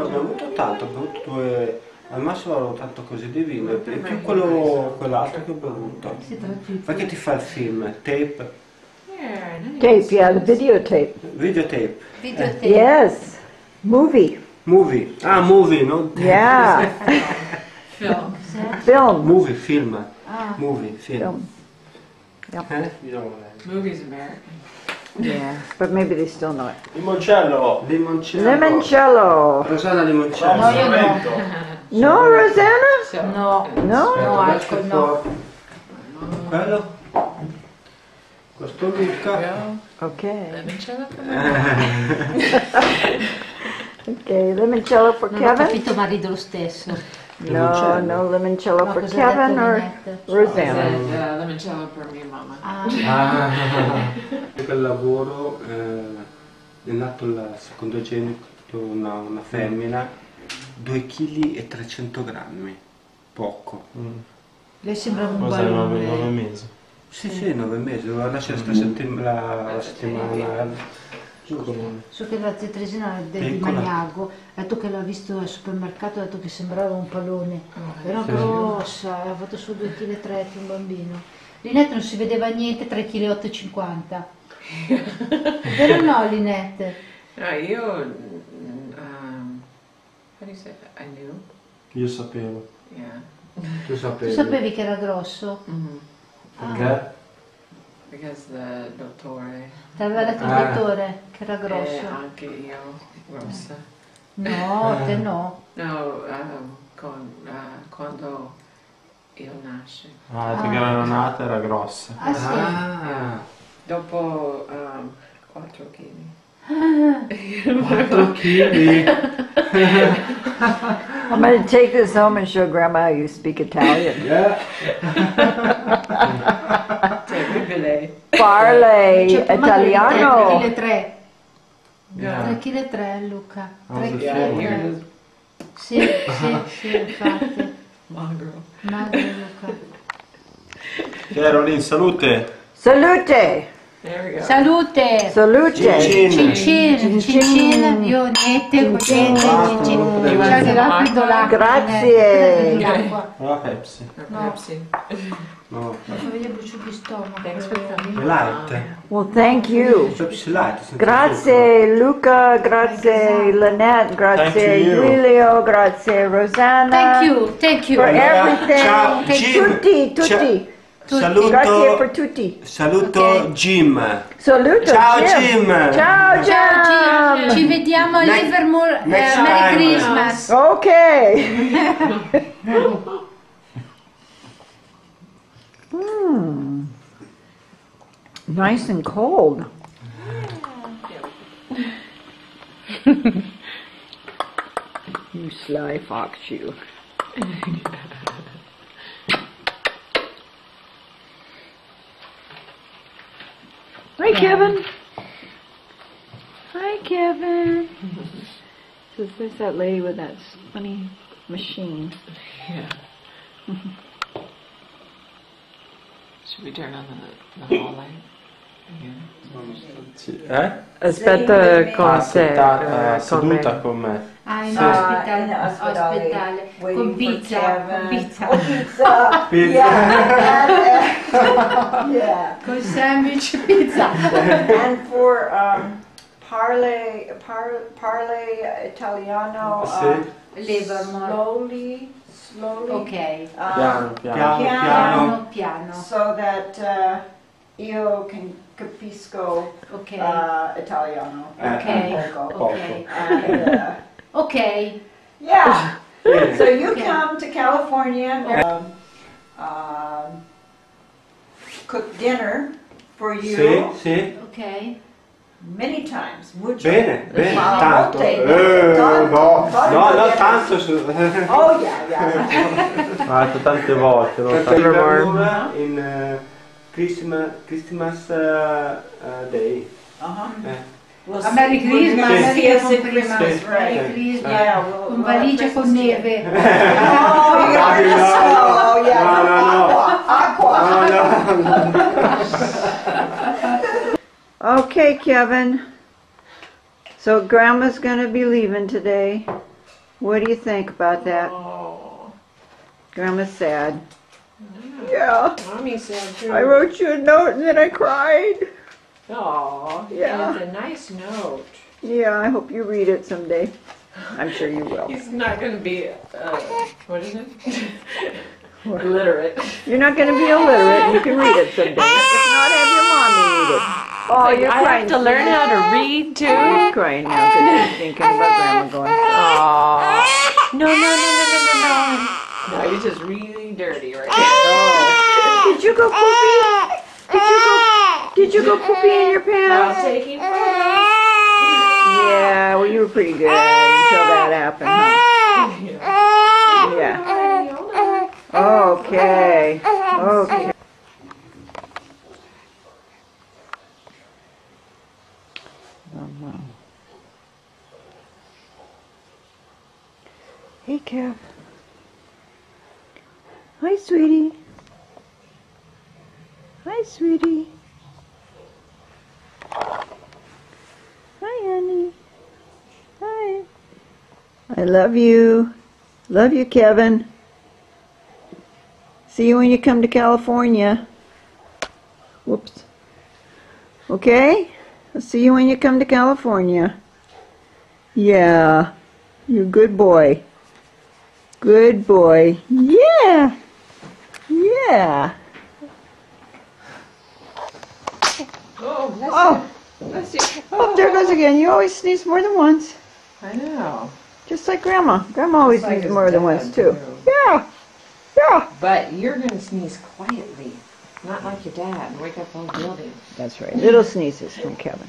abbiamo avuto tanto, abbiamo avuto due, al massimo avevo tanto così di vino, e più quell'altro che ho bevuto. Perché ti fa il film? Tape? Tape, yeah, the videotape. Videotape. Videotape. Yes, movie. Movie. Ah, movie, non tape. Yeah, Film. film. Movie, film. Ah. Movie, film. Film. Yep. You don't know. Movie's American. Yeah, but maybe they still know it. Limoncello. Limoncello. Limoncello. Rosanna limoncello. No, io no. No, Rosanna? No. No? No, alcol no. Quello? Questo Luca. Okay. Limoncello? Okay, limoncello for Non ho Kevin? capito, ma rido lo stesso. No, no limoncello Ma for cosa ha Kevin detto or Lynette? Rosanna? Limoncello per mia mamma. Ah. Quel lavoro è nato il secondogenito, una femmina, 2 kg e 300 grammi, poco. Lei sembrava un Cosa, 9 ballone. mesi? Sì, 9 mesi, doveva nascere la settimana. So che la zia Tresina di Piccola. Magnago ha detto che l'ha visto al supermercato, ha detto che sembrava un pallone. Era grossa, aveva fatto su 2,3 kg un bambino. Linette non si vedeva niente, 3,8 kg. Vero o no, Linette? No, io... how do you say that? I knew. Io sapevo. Yeah. Tu Tu sapevi? sapevi che era grosso? Perché? Because the dottore. Ti aveva detto il dottore che era grosso? Anche io, grossa. No, te no. No, quando io nasce. Ah, detto che era nata, era grossa. Ah sì. Ah, Dopo 4 kg. 4 kg. I'm going to take this home and show Grandma how you speak Italian. Yeah. Terribile. Parle Cioè, tua madre italiano. 3,3 kg. Yeah. 3,3 kg Luca. Ah, 3 sì, kg. Sì, infatti. Magro. Magro Luca. Caroline, salute. Salute. There we go. Salute! Salute. Cin. Cincin, io niente, cosciente, cincin. Ciao di rapido l'acqua. Grazie. L'acqua. La Pepsi. No. Pepsi. No. Mi fa venire brucio di stomaco. Thanks for coming. Light. Well, thank you. Pepsi Light. senza Grazie Luca, grazie Lynette, grazie Thank you. Giulio, grazie Rosanna. Thank you. For Ciao, everything. Jim. Tutti. Saluto. Grazie per tutti. Saluto Ok. Jim. Saluto Ciao, Jim. Jim. Ciao Ciao Jim. Gio, ci vediamo a Next- Livermore. next Merry time. Christmas. Okay. Nice and cold. You sly fox, you. Hi, Kevin. Hi, Kevin. So there's that lady with that funny machine. Yeah. Should we turn on the hall light? Again? Sì, Aspetta con seduta con me. Ah, in in ospitale, ospedale, con pizza, con pizza, Pizza. Yeah. con sandwich, pizza. And for parle italiano, Livermore. slowly, Ok. Piano, piano. Piano. Piano. so that io can capisco Ok. italiano. Ok. Poco. Ok. And, Ok. yeah. So you Okay. come to California, cook dinner for you Sì, sì. Ok. many times. Mucho. Bene, bene, Wow, tanto. molte. No, Tanto. no, tanto. Oh yeah. L'ho detto tante volte. L'ho Tanto detto. Livermore in Christmas Day. We'll A Merry see- Christmas, we'll Merry see us at Christmas, Christmas, Merry right? Christmas, Yeah, we'll- con we'll have valigia con Christmas neve. Oh, you're gonna oh yeah. No, Aqua. Okay, Kevin. So Grandma's gonna be leaving today. What do you think about that? Oh. Grandma's sad. Yeah. Mommy's sad too. I wrote you a note and then I cried. Aw, Yeah. it's a nice note. Yeah, I hope you read it someday. I'm sure you will. He's not going to be, what is it? Illiterate. You're not going to be illiterate. You can read it someday. If not, have your mommy read it. Oh, you're I crying. have to learn how to read too. You're crying now because you're thinking about Grandma going. Aw. No. No, you're just really dirty right now. Oh. Did you go poopy? Did you go poopy in your I'll pants? take him. Yeah, well, you were pretty good until that happened, huh? Yeah. Okay. Okay. Hey, Kev. Hi, sweetie. Hi, sweetie. Hi, honey. Hi. I love you. Love you, Kevin. See you when you come to California. Whoops. Okay? I'll see you when you come to California. Yeah. You're a good boy. Good boy. Yeah. Yeah. Oh, Oh, oh, there it goes again. You always sneeze more than once. I know. Just like Grandma. Grandma always Just like sneezes his more than dad, once, too. too. Yeah. Yeah. But you're going to sneeze quietly. Not like your dad. Wake up all guilty. That's right. Little sneezes from Kevin.